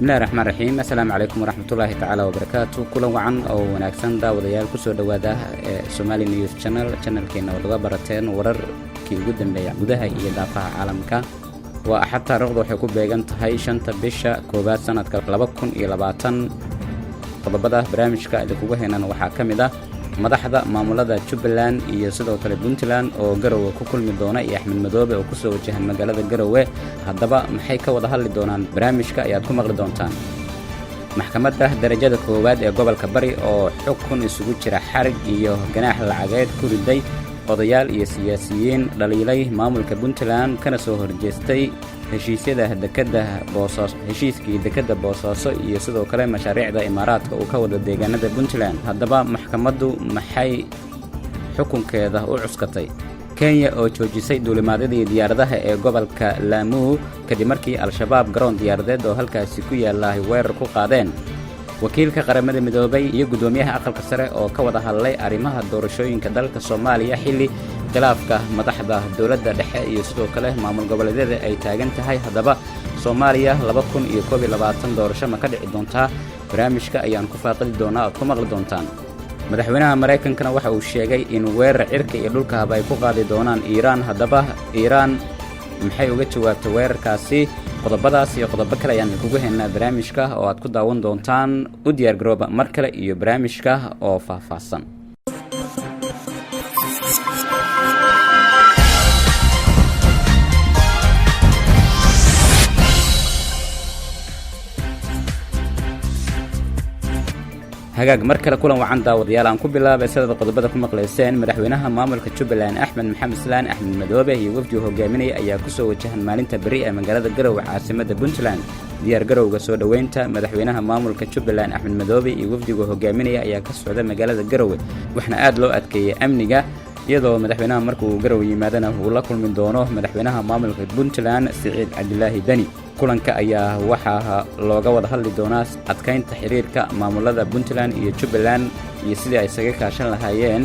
bismillaahir rahmaanir rahiim. Assalaamu calaykum waraxmatullaahi tacaala wabarakaatu. kulan wacan oo wanaagsan daawadayaal ku soo dhawaada Somali News channelkeena oo laga barateen wararkii ugu dambeeyay gudaha iyo daafaha caalamka. waa axad taariikhdu waxay ku beegan tahay 5 bisha koobaad sanadka 2020. qodobada barnaamijka idinku heynana waxaa kamid ah madaxda maamulada Jubbaland iyo sidoo kale Puntland oo Garowe ku kulmi doona iyo Axmed Madoobe oo ku soo wajahan magaalada Garowe. haddaba maxay ka wada hadli doonaan barnaamijka ayaad ku maqli doontaan. maxkamadda darajada koowaad ee gobolka Bari oo xukun isugu jira xarig iyo ganaax lacageed ku riday odayaal iyo siyaasiyiin dhaliilay maamulka Puntland kana soo horjeestay heshiisyada dekada Boosaaso iyo sidoo kale mashaariicda Imaaraadka oo ka wada deegaanada Puntland. haddaba maxkamaddu maxay xukunkeeda u cuskatay? Kenya oo joojisay duulimaadyadii diyaaradaha ee gobolka Lamu kadib markii Al-Shabaab garoon diyaaradeed oo halkaasi ku yaallay weerar ku qaadeen. wakiilka qaramada midoobay iyo gudoomiyaha aqalka sare oo ka wada hadlay arrimaha doorashooyinka dalka Soomaaliya xilli khilaafka madaxda dawladda dhexe iyo sidoo kale maamul goboleedyada ay taagan tahay. haddaba Soomaaliya 2021 doorasho ma ka dhici doontaa? barnaamijka ayaan ku faaqidi doonaa oo ku maqli doontaan. madaxweynaha Mareykankana waxa uu sheegay in weerar cirka iyo dhulka ay ku qaadi doonaan Iiraan. haddaba Iiraan maxay uga jawaabtay weerarkaasi? qodobadaas iyo qodobo kale ayaan kugu heynaa barnaamijka oo aad ku daawan doontaan. u diyaar garooba mar kale iyo barnaamijka oo faahfaahsan. hagaag mar kale kulan wacan daawadayaal aan ku bilaabay sida qodobada ku maqleyseen. madaxweynaha maamulka Jubbaland Axmed Maxamed Islaan Axmed Madoobe iyo wafdi hogaaminaya ayaa ku soo wajahan maalinta bari ee magaalada Garowe caasimada Puntland. diyaar garowga soo dhaweynta madaxweynaha maamulka Jubbaland Axmed Madoobe iyo wafdiga hogaaminaya ayaa ka socda magaalada Garowe waxna aad loo adkeeyay amniga iyadoo madaxweynaha markuu Garowe yimaadana uu la kulmi doono madaxweynaha maamulka Puntland Siciid Cabdilaahi Dani. kulanka ayaa waxaa looga wada hadli doonaa adkeynta xiriirka maamulada Puntland iyo Jubbaland iyo sidii ay isaga kaashan lahaayeen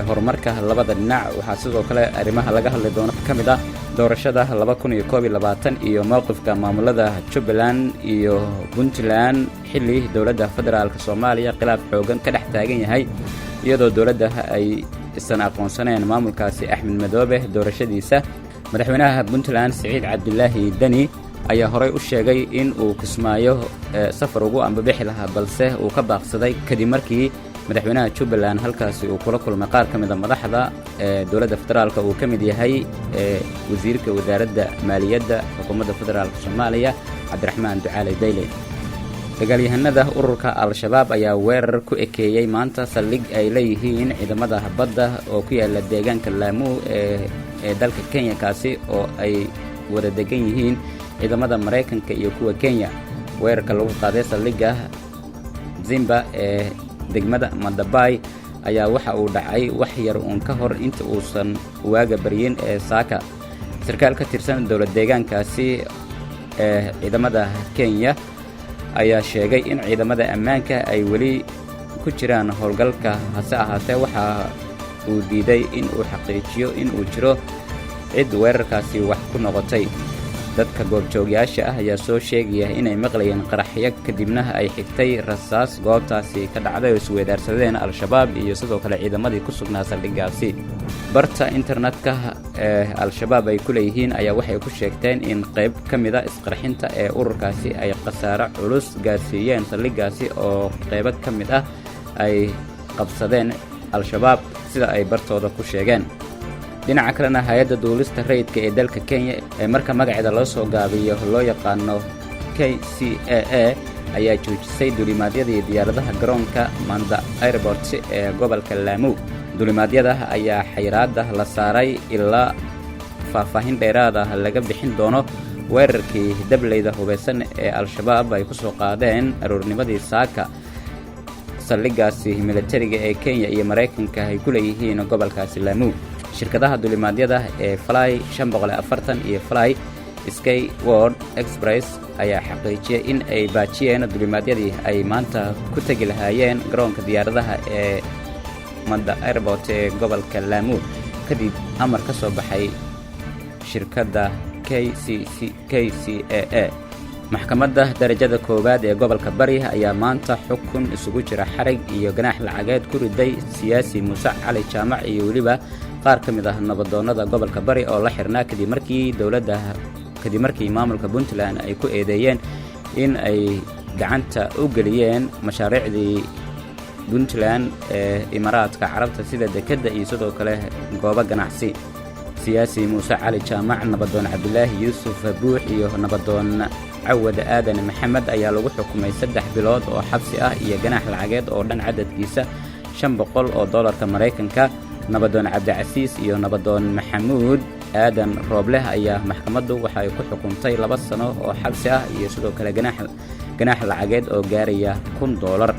horumarka labada dhinac. waxaa sidoo kale arrimaha laga hadli doona kamid ah doorashada 2021 iyo mowqifka maamulada Jubbaland iyo Puntland xilli dawladda federaalka Soomaaliya khilaaf xoogan ka dhex taagan yahay iyadoo dawladda ay isan aqoonsaneen maamulkaasi Axmed Madoobe doorashadiisa. madaxweynaha Puntland Siciid Cabdilaahi Dani ayaa horay u sheegay in uu Kismaayo safar ugu ambabixi lahaa balse uu ka baaqsaday kadib markii madaxweynaha Jubbaland halkaasi uu kula kulmay qaar kamid ah madaxda dawladda federaalka uu kamid yahay wasiirka wasaaradda maaliyadda xukuumadda federaalka Soomaaliya Cabdiraxmaan Ducaale Dayle. dagaalyahanada ururka Al-Shabaab ayaa weerar ku ekeeyay maanta saldhig ay leeyihiin ciidamada badda oo ku yaala deegaanka Lamu ee dalka Kenya kaasi oo ay wada degan yihiin ciidamada Mareykanka iyo kuwa Kenya. weerarka lagu qaaday saldhigga Zimba ee degmada Madabay ayaa waxa uu dhacay wax yar uun ka hor inta uusan waaga baryin ee Saaka. sarkaal ka tirsan dawlad deegaankaasi ciidamada Kenya ayaa sheegay in ciidamada ammaanka ay weli ku jiraan howlgalka. hase ahaatee waxa uu diiday in uu xaqiijiyo in uu jiro cid weerarkaasi wax ku noqotay. dadka goobjoogayaasha ah ayaa soo sheegaya inay maqlayeen qaraxyo kadibna ay xigtay rasaas goobtaasi ka dhacday oo isweedaarsadeen Al-Shabaab iyo sidoo kale ciidamadii ku sugnaa saldhiggaasi. barta internetka Al-Shabaab ay ku leeyihiin ayaa waxay ku sheegteen in qayb kamid ah isqarxinta ee ururkaasi ay khasaare culus gaarsiiyeen saldhiggaasi oo qayb kamid ah ay qabsadeen Al-Shabaab sida ay bartooda ku sheegeen. dhinaca kalena hay'adda duulista rayidka ee dalka Kenya ee marka magaceeda loo soo gaabiyo loo yaqaano KCAA ayaa joojisay duulimaadyadii diyaaradaha garoonka Manda Airport ee gobolka Lamu. duulimaadyada ayaa xayiraada la saaray ilaa faahfaahin dheeraad ah laga bixin doono weerarkii dableyda hubeysan ee Al-Shabaab ay ku soo qaadeen aroornimadii Saaka. saldhiggaasi militariga ee Kenya iyo Mareykanka ay ku leeyihiin gobolkaasi Lamu. shirkadaha duulimaadyada ee Fly 540 iyo Fly Skyward Express ayaa xaqiijiyay in ay baajiyeen duulimaadyadii ay maanta ku tagi lahaayeen garoonka diyaaradaha ee Manda Airport ee gobolka Lamu kadib amar ka soo baxay shirkadda KCAA. maxkamadda darajada koowaad ee gobolka Bari ayaa maanta xukun isugu jira xarig iyo ganaax lacageed ku riday siyaasi Muuse Cali Jaamac iyo waliba qaar ka mid ah nabadoonnada gobolka Bari oo la xirnaa kadib markii maamulka Puntland ay ku eedeeyeen in ay gacanta u geliyeen mashaariicdii Puntland ee Imaaraadka Carabta sida dekada iyo sidoo kale goobo ganacsi. siyaasi Muuse Cali Jaamac, nabadoon Cabdilaahi Yuusuf Buux iyo nabadoon Cawad Aadan Maxamed ayaa lagu xukumay 3 bilood oo xabsi ah iyo ganaax lacageed oo dhan cadadkiisa $500 oo doolarka Mareykanka. nabadoon Cabdicasiis iyo nabadoon Maxamuud Aadan Roobleh ayaa maxkamaddu waxay ku xukuntay 2 sano oo xabsi ah iyo sidoo kale ganaax lacageed oo gaaraya $1,000.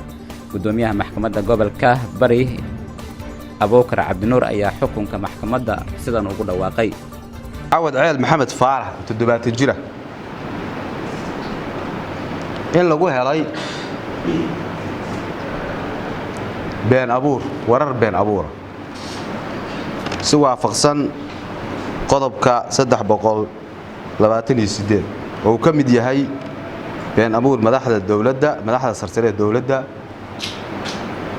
gudoomiyaha maxkamadda gobolka Bari Abuukar Cabdinuur ayaa xukunka maxkamadda sidan ugu dhawaaqay. Cawad Ceel Maxamed Faarax 7 jira in lagu helay warar been abuur si waafaqsan qodobka 328 oo ka mid yahay been abuur madaxda sarsare ee dawladda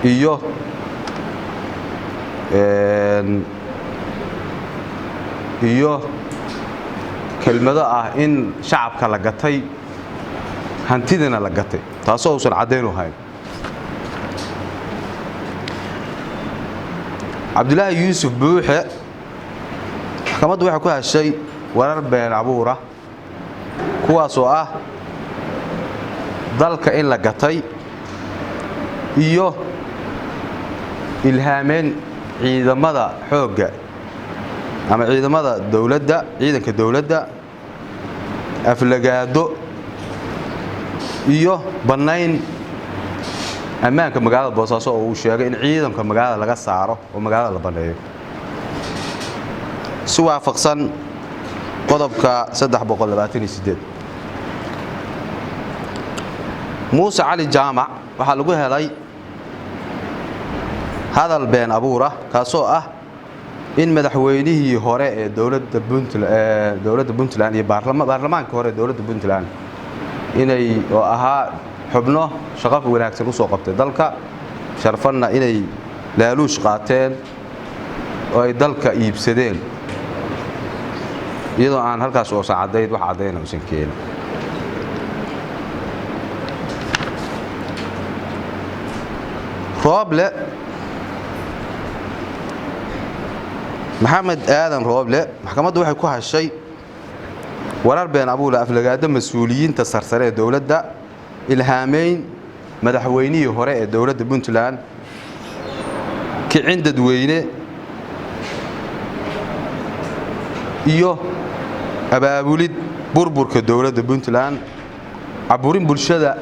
iyo kelmado ah in shacabka la gatay hantidina la gatay taasoo uusan cadeyn u hayn. Cabdilaahi Yuusuf Buuxe maxkamaddu waxay ku heshay warar been abuur ah kuwaas oo ah dalka in la gatay iyo ilhaameen ciidamada xoogga ama ciidanka dawladda aflagaado iyo banayn ammaanka magaalada Boosaaso oo uu sheegay in ciidanka magaalada laga saaro oo magaalada la baneeyo si waafaqsan qodobka 328. Muuse Cali Jaamac waxaa lagu helay hadal been abuur ah kaasoo ah in madaxweynihii hore ee dawladda Puntland iyo baarlamaanka hore ee dawladda Puntland inay oo ahaa xubno shaqo wanaagsan u soo qabtay dalka sharfanna inay laaluush qaateen oo ay dalka iibsadeen iyadoo aan halkaas oo saacadeed wax cadeyn uusan keenin. Rooble Maxamed Aadan Rooble maxkamaddu waxay ku heshay warar been abuur aflagaado mas'uuliyiinta sarsare ee dawladda ilhaameyn madaxweynihii hore ee dawladda Puntland kicin dadweyne iyo abaabulid burburka dawladda Puntland caburin bulshada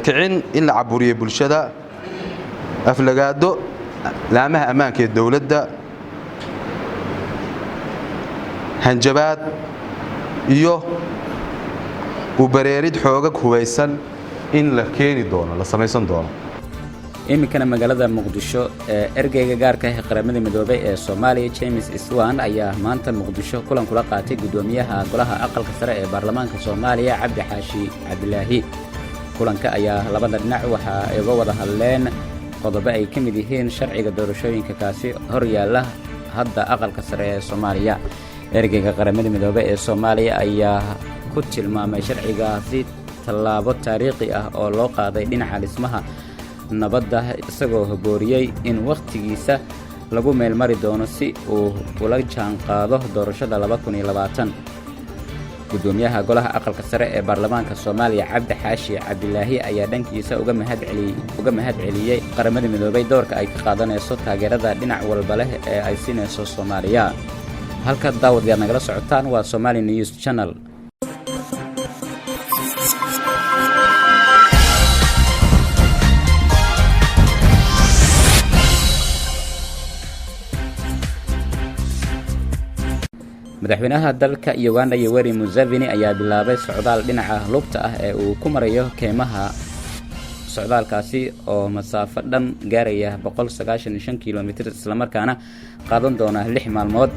kicin in la caburiyo bulshada aflagaado laamaha ammaanka ee dawladda hanjabaad iyo u bareerid xoogag hubeysan in la keeni doono la samaysan doono. iminkana magaalada Muqdisho ergeyga gaarka ah qaramada midoobay ee Soomaaliya James Iswaan ayaa maanta Muqdisho kulan kula qaatay gudoomiyaha golaha aqalka sare ee baarlamaanka Soomaaliya Cabdi Xaashi Cabdilaahi. kulanka ayaa labada dhinac waxa ay uga wada hadleen qodobo ay ka mid yihiin sharciga doorashooyinka kaasi hor yaala hadda aqalka sare ee Soomaaliya. ergeyga qaramada midoobay ee Soomaaliya ayaa ku tilmaamay sharcigaasi tallaabo taariikhi ah oo loo qaaday dhinaca dhismaha nabadda isagoo booriyay in waqtigiisa lagu meelmari doono si uu ula jaan qaado doorashada 2020. gudoomiyaha golaha aqalka sare ee baarlamaanka Soomaaliya Cabdi Xaashi Cabdilaahi ayaa dhankiisa uga mahadceliyay qaramada midoobay doorka ay ka qaadanayso taageerada dhinac walba leh ee ay siinayso Soomaaliya. halka daawadayaal nagala socotaan waa Somali News Channel. madaxweynaha dalka Uganda Yoweri Museveni ayaa bilaabay socdaal dhinaca lugta ah ee uu ku marayo keymaha socdaalkaasi oo masaafo dhan gaaraya 195 kilomitir isla markaana qaadan doona 6 maalmood.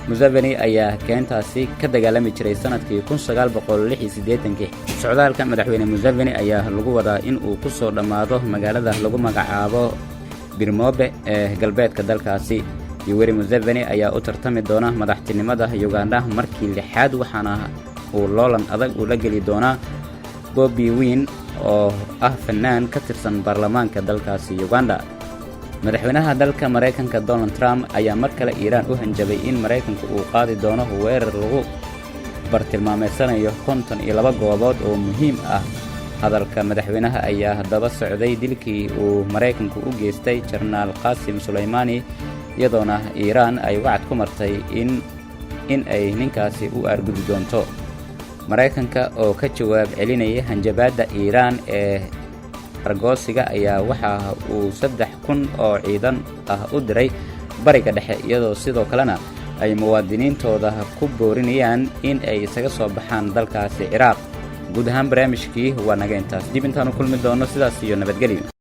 Museveni ayaa keentaasi ka dagaalami jiray sanadkii 1986. Socdaalka madaxweyne Museveni ayaa lagu wadaa in uu ku soo dhamaado magaalada lagu magacaabo Birmobe ee galbeedka dalkaasi. Yoweri Museveni ayaa u tartami doona madaxtinimada Uganda markii 6aad waxaana uu loolan adag u la geli doona Bobi Wine oo ah fanaan ka tirsan baarlamaanka dalkaasi Uganda. madaxweynaha dalka Mareykanka Donald Trump ayaa mar kale Iran u hanjabay in Mareykanku uu qaadi doono weerar lagu bartilmaameedsanayo 52 goobood oo muhiim ah. hadalka madaxweynaha ayaa daba socday dilkii uu Mareykanku u geystay Jenaraal Qasim Soleimani iyadoona Iran ay wacd ku martay in ay ninkaasi u argudi doonto. Mareykanka oo ka jawaab celinaya hanjabaadda Iran ee argoosiga ayaa waxa uu 3,000 oo ciidan ah u diray bariga dhexe iyadoo sidoo kalena ay muwaadiniintooda ku boorinayaan in ay isaga soo baxaan dalkaasi Ciraaq. guud ahaan barnaamijkii waa naga intaas. dib intaan u kulmi doono sidaas iyo nabadgelyo.